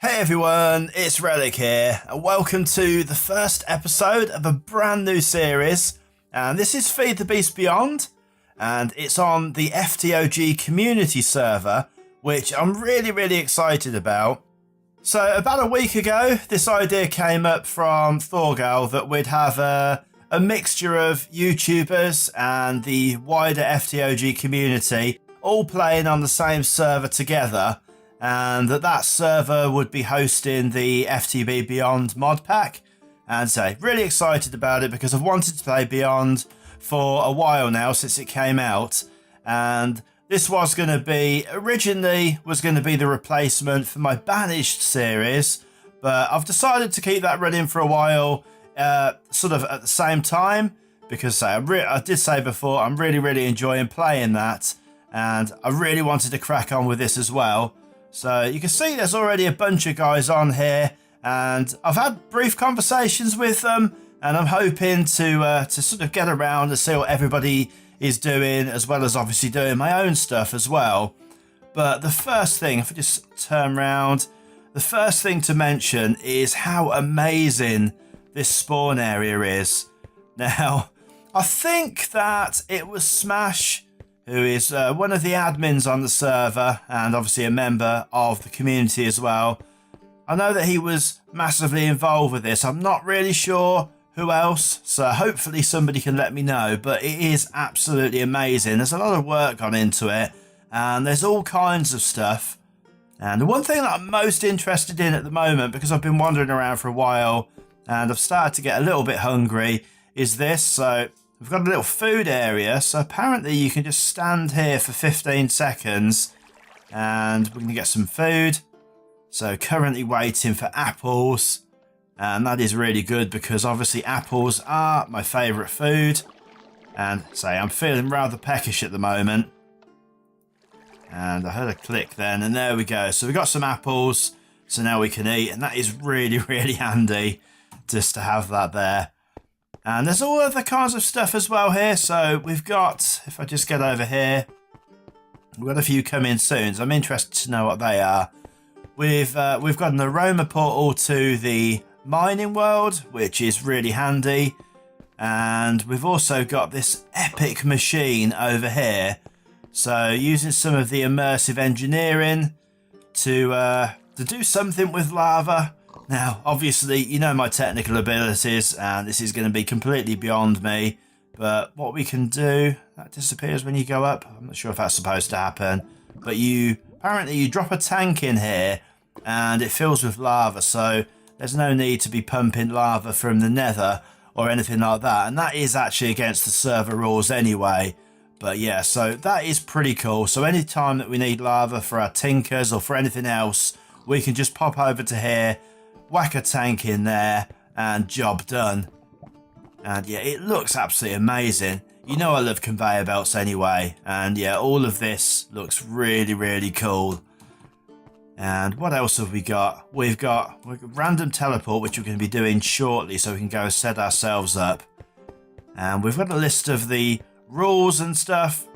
Hey everyone, it's Relic here, and welcome to the first episode of a brand new series. And this is Feed the Beast Beyond, and it's on the FTOG community server, which I'm really excited about. So about a week ago, this idea came up from ftog'ians that we'd have a mixture of YouTubers and the wider FTOG community all playing on the same server together, and that server would be hosting the FTB Beyond mod pack. And so really excited about it because I've wanted to play Beyond for a while now, since it came out, and this was going to be originally the replacement for my Banished series, but I've decided to keep that running for a while, sort of at the same time, because I did say before I'm really enjoying playing that, and I really wanted to crack on with this as well. So you can see there's already a bunch of guys on here, and I've had brief conversations with them, and I'm hoping to sort of get around and see what everybody is doing, as well as obviously doing my own stuff as well. But the first thing, if I just turn around, the first thing to mention is how amazing this spawn area is. Now, I think that it was Smash, who is one of the admins on the server and obviously a member of the community as well. I know that he was massively involved with this. I'm not really sure who else, so hopefully somebody can let me know, but it is absolutely amazing. There's a lot of work gone into it, and there's all kinds of stuff. And the one thing that I'm most interested in at the moment, because I've been wandering around for a while and I've started to get a little bit hungry, is this. So we've got a little food area, so apparently you can just stand here for 15 seconds and we're going to get some food. So currently waiting for apples, and that is really good because obviously apples are my favourite food, and say I'm feeling rather peckish at the moment. And I heard a click then, and there we go. So we got some apples, so now we can eat, and that is really handy just to have that there. And there's all other kinds of stuff as well here. So we've got, if I just get over here, we've got a few coming soon, so I'm interested to know what they are. We've got an aroma portal to the mining world, which is really handy, and we've also got this epic machine over here. So using some of the immersive engineering to do something with lava. Now, obviously, you know my technical abilities, and this is going to be completely beyond me. But what we can do, that disappears when you go up. I'm not sure if that's supposed to happen. But apparently you drop a tank in here, and it fills with lava. So there's no need to be pumping lava from the nether or anything like that. And that is actually against the server rules anyway. But yeah, so that is pretty cool. So anytime that we need lava for our tinkers or for anything else, we can just pop over to here, whack a tank in there, and job done. And yeah, it looks absolutely amazing. You know I love conveyor belts anyway, and yeah, all of this looks really cool. And what else have we got? We've got random teleport, which we're going to be doing shortly, so we can go set ourselves up. And we've got a list of the rules and stuff.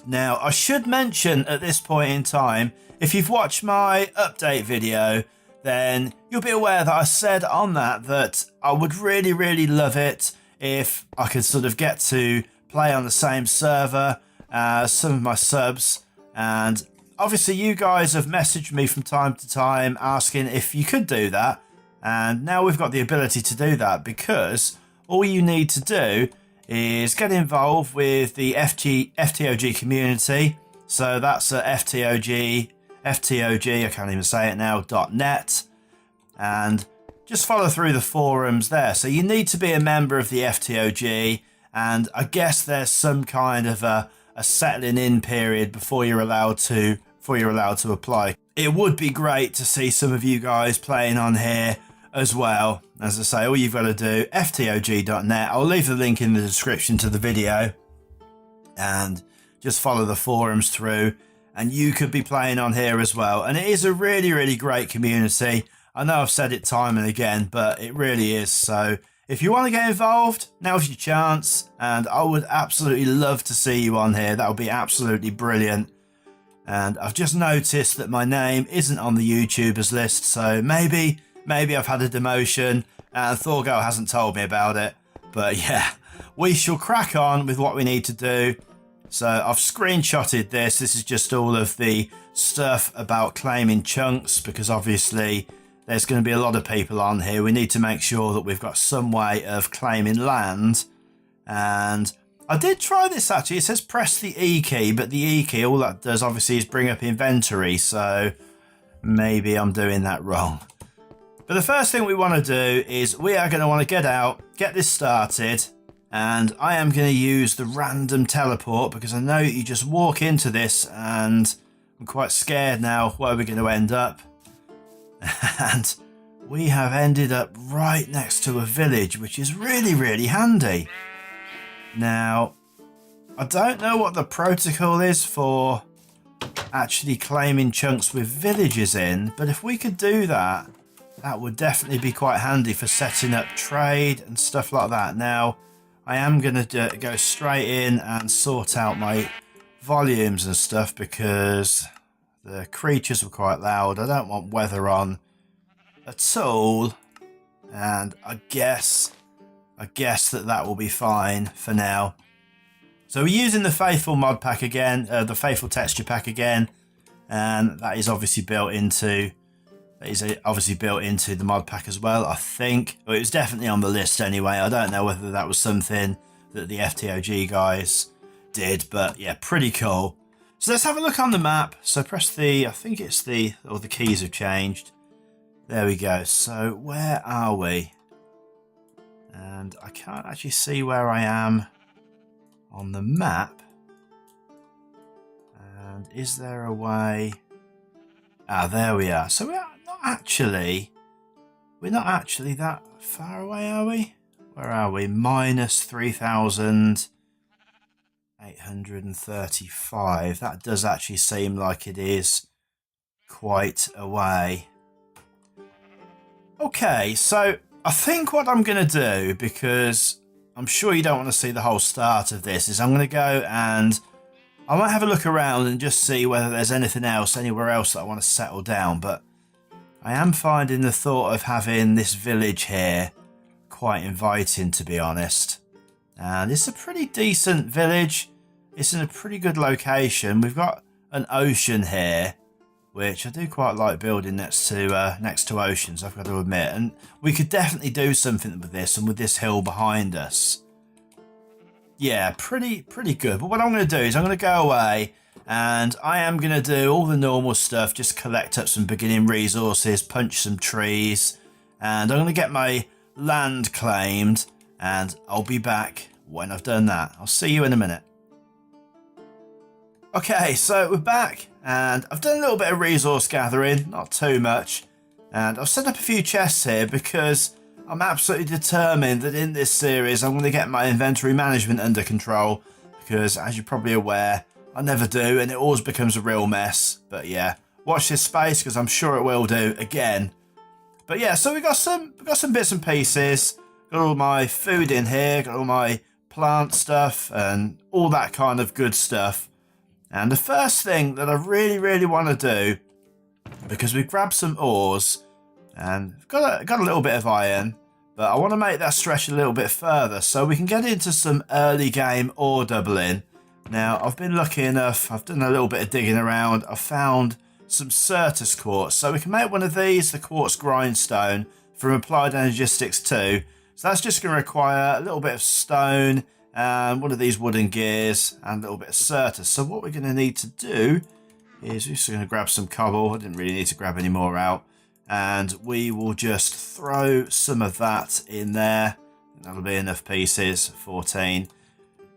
Now, I should mention at this point in time, if you've watched my update video, then you'll be aware that I said on that I would really love it if I could sort of get to play on the same server as some of my subs. And obviously you guys have messaged me from time to time asking if you could do that, and now we've got the ability to do that, because all you need to do is get involved with the FTOG community. So that's at FTOG, I can't even say it now, .net, and just follow through the forums there. So you need to be a member of the FTOG, and I guess there's some kind of a settling in period before you're allowed to apply. It would be great to see some of you guys playing on here as well. As I say, all you've got to do, ftog.net. I'll leave the link in the description to the video, and just follow the forums through, and you could be playing on here as well. And it is a really great community. I know I've said it time and again, but it really is. So if you want to get involved, now's your chance, and I would absolutely love to see you on here. That would be absolutely brilliant. And I've just noticed that my name isn't on the YouTubers list, so maybe I've had a demotion and Thorgo hasn't told me about it. But yeah, we shall crack on with what we need to do. So I've screenshotted this. This is just all of the stuff about claiming chunks, because obviously there's going to be a lot of people on here. We need to make sure that we've got some way of claiming land. And I did try this actually. It says press the E key, but the E key, all that does obviously is bring up inventory. So maybe I'm doing that wrong. But the first thing we want to do is we are going to want to get out, get this started. And I am going to use the random teleport, because I know you just walk into this and I'm quite scared now where we're going to end up. And we have ended up right next to a village, which is really, really handy. Now, I don't know what the protocol is for actually claiming chunks with villages in, but if we could do that, that would definitely be quite handy for setting up trade and stuff like that. Now, I am going to go straight in and sort out my volumes and stuff, because the creatures were quite loud. I don't want weather on at all, and I guess that will be fine for now. So we're using the Faithful mod pack again, the Faithful texture pack again, and that is obviously built into the mod pack as well, I think. Well, it was definitely on the list anyway. I don't know whether that was something that the FTOG guys did, but yeah, pretty cool. So let's have a look on the map. So press the, I think it's the keys have changed. There we go. So where are we? And I can't actually see where I am on the map. And is there a way? Ah, there we are. So we're not actually that far away, are we? Where are we? Minus 3,835. That does actually seem like it is quite a way. Okay, so I think what I'm going to do, because I'm sure you don't want to see the whole start of this, is I'm going to go and I might have a look around and just see whether there's anything else, anywhere else that I want to settle down. But I am finding the thought of having this village here quite inviting, to be honest. And it's a pretty decent village. It's in a pretty good location. We've got an ocean here, which I do quite like building next to oceans, I've got to admit. And we could definitely do something with this, and with this hill behind us. Yeah, pretty good. But what I'm going to do is I'm going to go away and I am going to do all the normal stuff, just collect up some beginning resources, punch some trees, and I'm going to get my land claimed, and I'll be back when I've done that. I'll see you in a minute. Okay, so we're back, and I've done a little bit of resource gathering, not too much, and I've set up a few chests here because I'm absolutely determined that in this series I'm going to get my inventory management under control, because as you're probably aware, I never do and it always becomes a real mess. But yeah, watch this space because I'm sure it will do again. But yeah, so we got some bits and pieces. Got all my food in here, got all my plant stuff and all that kind of good stuff. And the first thing that I really want to do, because we grabbed some ores and got a little bit of iron, but I want to make that stretch a little bit further so we can get into some early game ore doubling. Now, I've been lucky enough, I've done a little bit of digging around, I've found some Certus quartz, so we can make one of these, the quartz grindstone, from Applied Energistics 2. So that's just going to require a little bit of stone, and one of these wooden gears, and a little bit of Certus. So what we're going to need to do is we're just going to grab some cobble. I didn't really need to grab any more out. And we will just throw some of that in there. That'll be enough pieces, 14.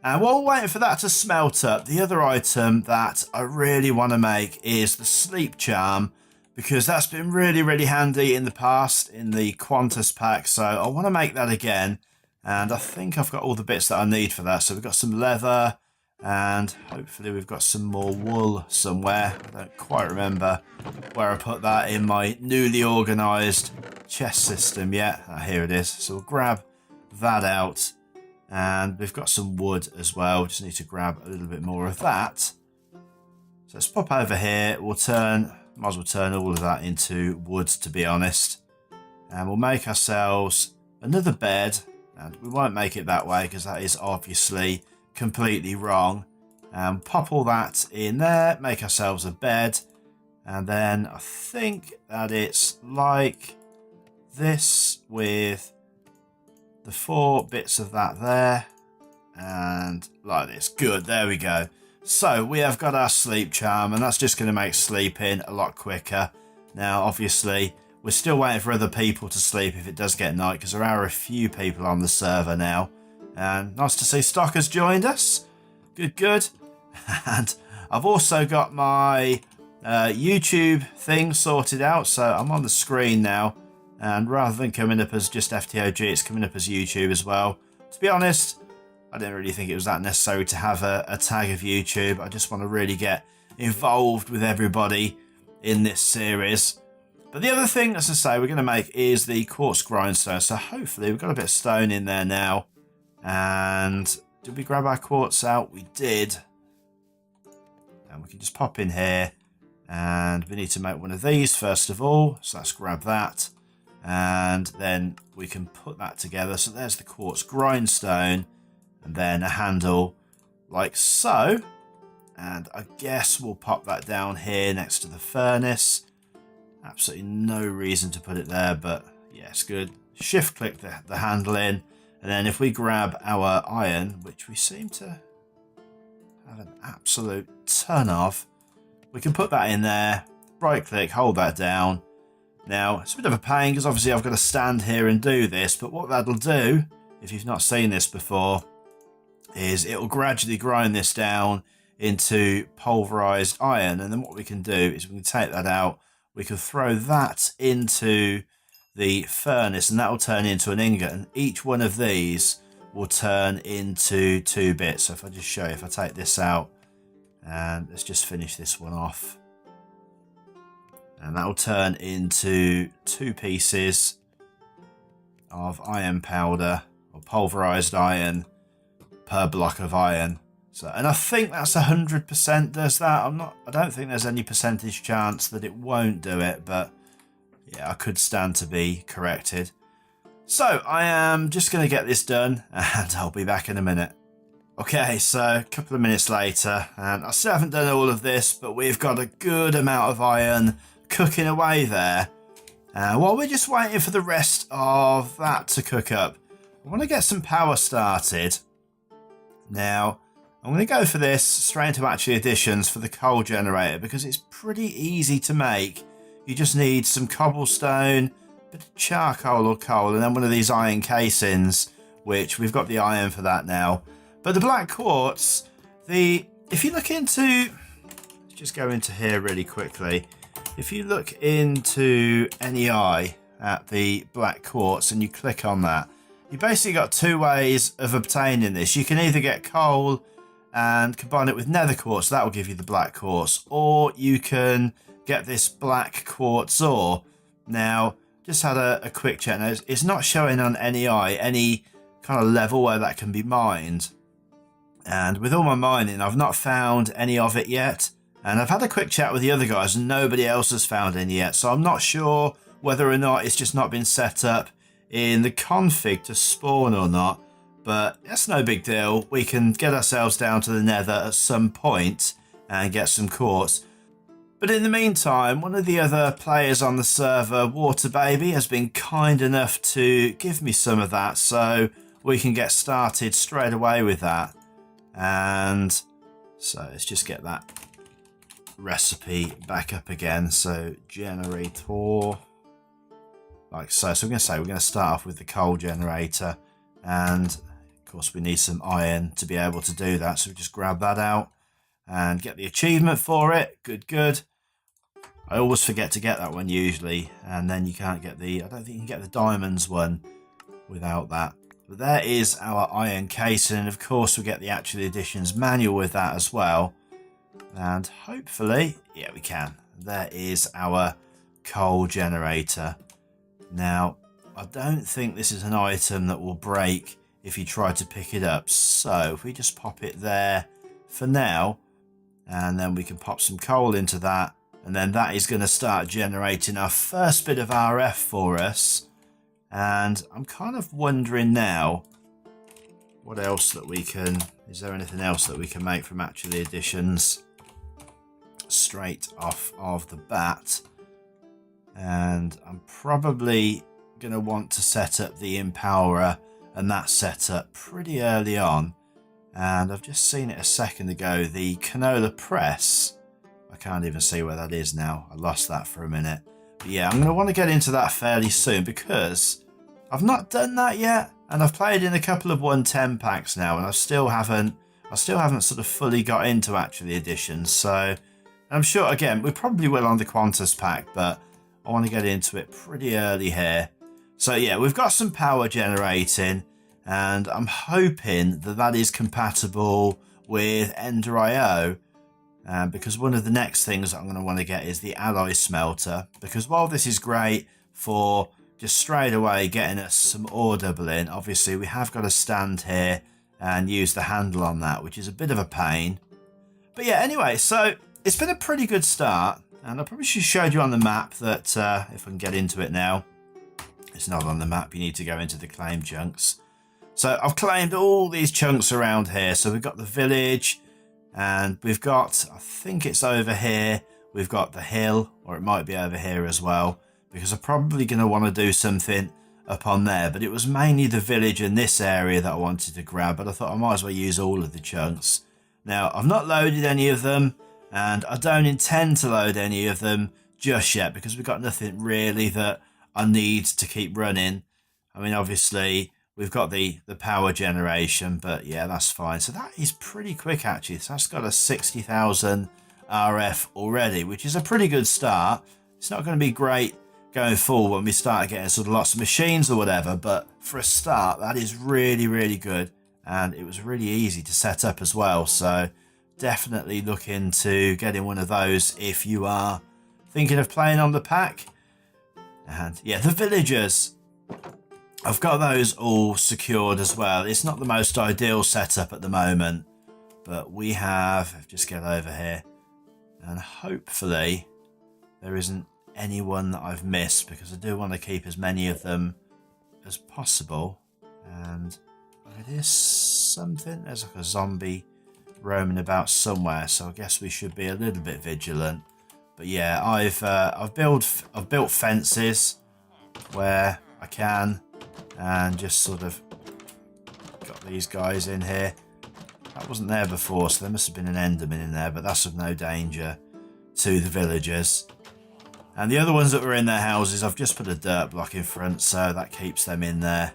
And while we're waiting for that to smelt up, the other item that I really want to make is the sleep charm, because that's been really handy in the past in the Qantas pack. So I want to make that again. And I think I've got all the bits that I need for that. So we've got some leather and hopefully we've got some more wool somewhere. I don't quite remember where I put that in my newly organised chest system yet. Ah, here it is. So we'll grab that out. And we've got some wood as well. Just need to grab a little bit more of that. So let's pop over here. We'll might as well turn all of that into wood, to be honest. And we'll make ourselves another bed. And we won't make it that way because that is obviously completely wrong. And pop all that in there, make ourselves a bed. And then I think that it's like this with the 4 bits of that there. And like this. Good, there we go. So we have got our sleep charm, and that's just going to make sleeping a lot quicker. Now, obviously, we're still waiting for other people to sleep if it does get night, because there are a few people on the server now. And nice to see Stock has joined us. Good, good. And I've also got my YouTube thing sorted out, so I'm on the screen now. And rather than coming up as just FTOG, it's coming up as YouTube as well. To be honest, I didn't really think it was that necessary to have a tag of YouTube. I just want to really get involved with everybody in this series. But the other thing, as I say, we're going to make is the quartz grindstone. So hopefully we've got a bit of stone in there now. And did we grab our quartz out? We did. And we can just pop in here. And we need to make one of these first of all. So let's grab that. And then we can put that together. So there's the quartz grindstone. And then a handle like so. And I guess we'll pop that down here next to the furnace. Absolutely no reason to put it there, but yes, good. Shift click the handle in. And then if we grab our iron, which we seem to have an absolute ton of, we can put that in there. Right click, hold that down. Now, it's a bit of a pain because obviously I've got to stand here and do this, but what that'll do, if you've not seen this before, is it'll gradually grind this down into pulverized iron. And then what we can do is we can take that out, we can throw that into the furnace, and that will turn into an ingot, and each one of these will turn into 2 bits. So if I just show you, if I take this out, and let's just finish this one off, and that will turn into 2 pieces of iron powder or pulverized iron per block of iron. So, and I think that's 100% does that. I don't think there's any percentage chance that it won't do it, but yeah, I could stand to be corrected. So I am just going to get this done, and I'll be back in a minute. Okay, so a couple of minutes later, and I still haven't done all of this, but we've got a good amount of iron cooking away there. While we're just waiting for the rest of that to cook up, I want to get some power started. Now, I'm going to go for this straight into actually additions for the coal generator because it's pretty easy to make. You just need some cobblestone, a bit of charcoal or coal, and then one of these iron casings, which we've got the iron for that now. But the black quartz, if you look into, let's just go into here really quickly. If you look into NEI at the black quartz and you click on that, you basically got 2 ways of obtaining this. You can either get coal and combine it with nether quartz, that will give you the black quartz, or you can get this black quartz ore. Now, just had a quick check. Now, it's not showing on NEI any kind of level where that can be mined. And with all my mining, I've not found any of it yet. And I've had a quick chat with the other guys and nobody else has found any yet. So I'm not sure whether or not it's just not been set up in the config to spawn or not, but that's no big deal. We can get ourselves down to the nether at some point and get some quartz. But in the meantime, one of the other players on the server, Water Baby, has been kind enough to give me some of that, so we can get started straight away with that. And so let's just get that recipe back up again. So generator, like so. So we're going to start off with the coal generator, and of course we need some iron to be able to do that. So we just grab that out and get the achievement for it. Good, good. I always forget to get that one usually, and then you can't get I don't think you can get the diamonds one without that. But there is our iron casing, and of course we get the actual additions manual with that as well. And hopefully, yeah, we can. There is our coal generator. Now, I don't think this is an item that will break if you try to pick it up. So if we just pop it there for now, and then we can pop some coal into that, and then that is going to start generating our first bit of RF for us. And I'm kind of wondering now what else that we can, is there anything else that we can make from actually additions straight off of the bat? And I'm probably going to want to set up the Empowerer and that setup pretty early on. And I've just seen it a second ago, the canola press. I can't even see where that is now. I lost that for a minute. But yeah, I'm going to want to get into that fairly soon because I've not done that yet. And I've played in a couple of 110 packs now, and I still haven't sort of fully got into actually additions. So I'm sure, again, we probably will on the Qantas pack, but I want to get into it pretty early here. So yeah, we've got some power generating, and I'm hoping that that is compatible with Ender.io, because one of the next things I'm going to want to get is the alloy smelter, because while this is great for just straight away getting us some ore doubling, obviously we have got to stand here and use the handle on that, which is a bit of a pain. But yeah, anyway, so it's been a pretty good start, and I probably should have showed you on the map that if I can get into it now, it's not on the map, you need to go into the claim chunks. So I've claimed all these chunks around here. So we've got the village, and we've got, I think it's over here, we've got the hill, or it might be over here as well, because I'm probably going to want to do something up on there. But it was mainly the village in this area that I wanted to grab, but I thought I might as well use all of the chunks. Now, I've not loaded any of them, and I don't intend to load any of them just yet, because we've got nothing really that I need to keep running. I mean, obviously, we've got the power generation, but yeah, that's fine. So that is pretty quick, actually. So that's got a 60,000 RF already, which is a pretty good start. It's not going to be great going forward when we start getting sort of lots of machines or whatever, but for a start, that is really, really good. And it was really easy to set up as well. So definitely look into getting one of those if you are thinking of playing on the pack. And yeah, the villagers, I've got those all secured as well. It's not the most ideal setup at the moment, but we have, just get over here, and hopefully there isn't anyone that I've missed, because I do want to keep as many of them as possible. And it is something, there's like a zombie roaming about somewhere, so I guess we should be a little bit vigilant. But yeah, I've built fences where I can, and just sort of got these guys in here. That wasn't there before, so there must have been an enderman in there, but that's of no danger to the villagers. And the other ones that were in their houses, I've just put a dirt block in front, so that keeps them in there.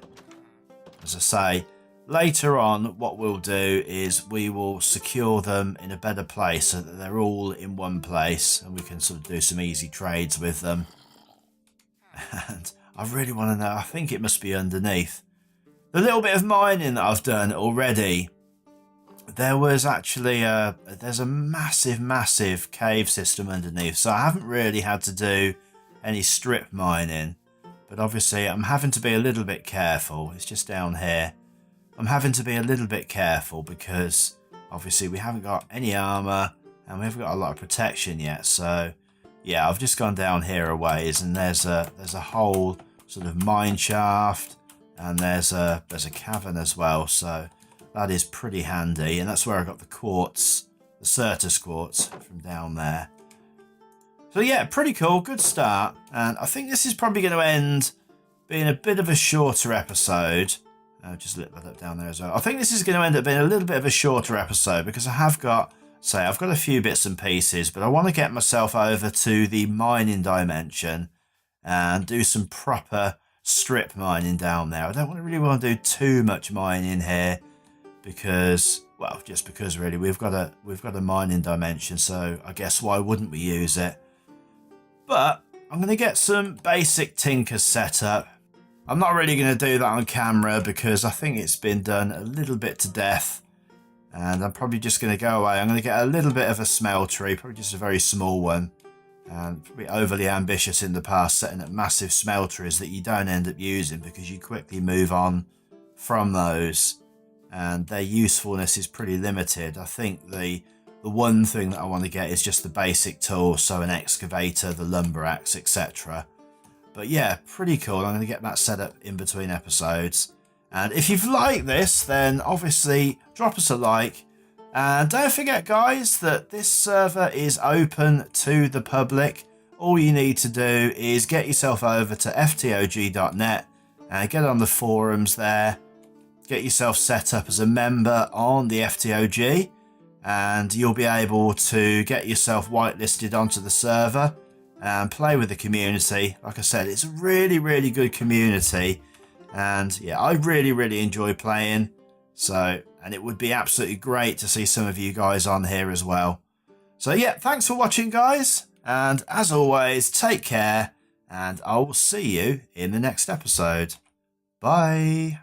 As I say, later on, what we'll do is we will secure them in a better place so that they're all in one place, and we can sort of do some easy trades with them. And I really want to know, I think it must be underneath. The little bit of mining that I've done already, there was actually there's a massive cave system underneath, so I haven't really had to do any strip mining, but obviously I'm having to be a little bit careful. It's just down here. I'm having to be a little bit careful because obviously we haven't got any armor and we haven't got a lot of protection yet. So yeah, I've just gone down here a ways, and there's a whole sort of mine shaft, and there's a cavern as well. So that is pretty handy, and that's where I got the quartz, the Certus quartz from down there. So yeah, pretty cool, good start. And I think this is probably going to end being a bit of a shorter episode. Just lit that up down there as well. I think this is going to end up being a little bit of a shorter episode because I've got a few bits and pieces, but I want to get myself over to the mining dimension and do some proper strip mining down there. I don't really want to do too much mining here because, well, just because really we've got a mining dimension, so I guess why wouldn't we use it? But I'm going to get some basic tinkers set up. I'm not really going to do that on camera because I think it's been done a little bit to death, and I'm probably just going to go away. I'm going to get a little bit of a smeltery, probably just a very small one, and probably overly ambitious in the past, setting up massive smelteries that you don't end up using because you quickly move on from those and their usefulness is pretty limited. I think the the one thing that I want to get is just the basic tools, so an excavator, the lumber axe, etc. But yeah, pretty cool. I'm going to get that set up in between episodes. And if you've liked this, then obviously drop us a like. And don't forget, guys, that this server is open to the public. All you need to do is get yourself over to ftog.net and get on the forums there. Get yourself set up as a member on the FTOG, and you'll be able to get yourself whitelisted onto the server and play with the community. Like I said, it's a really, really good community, and yeah, I really enjoy playing. So, and it would be absolutely great to see some of you guys on here as well. So yeah, thanks for watching, guys, and as always, take care, and I will see you in the next episode. Bye.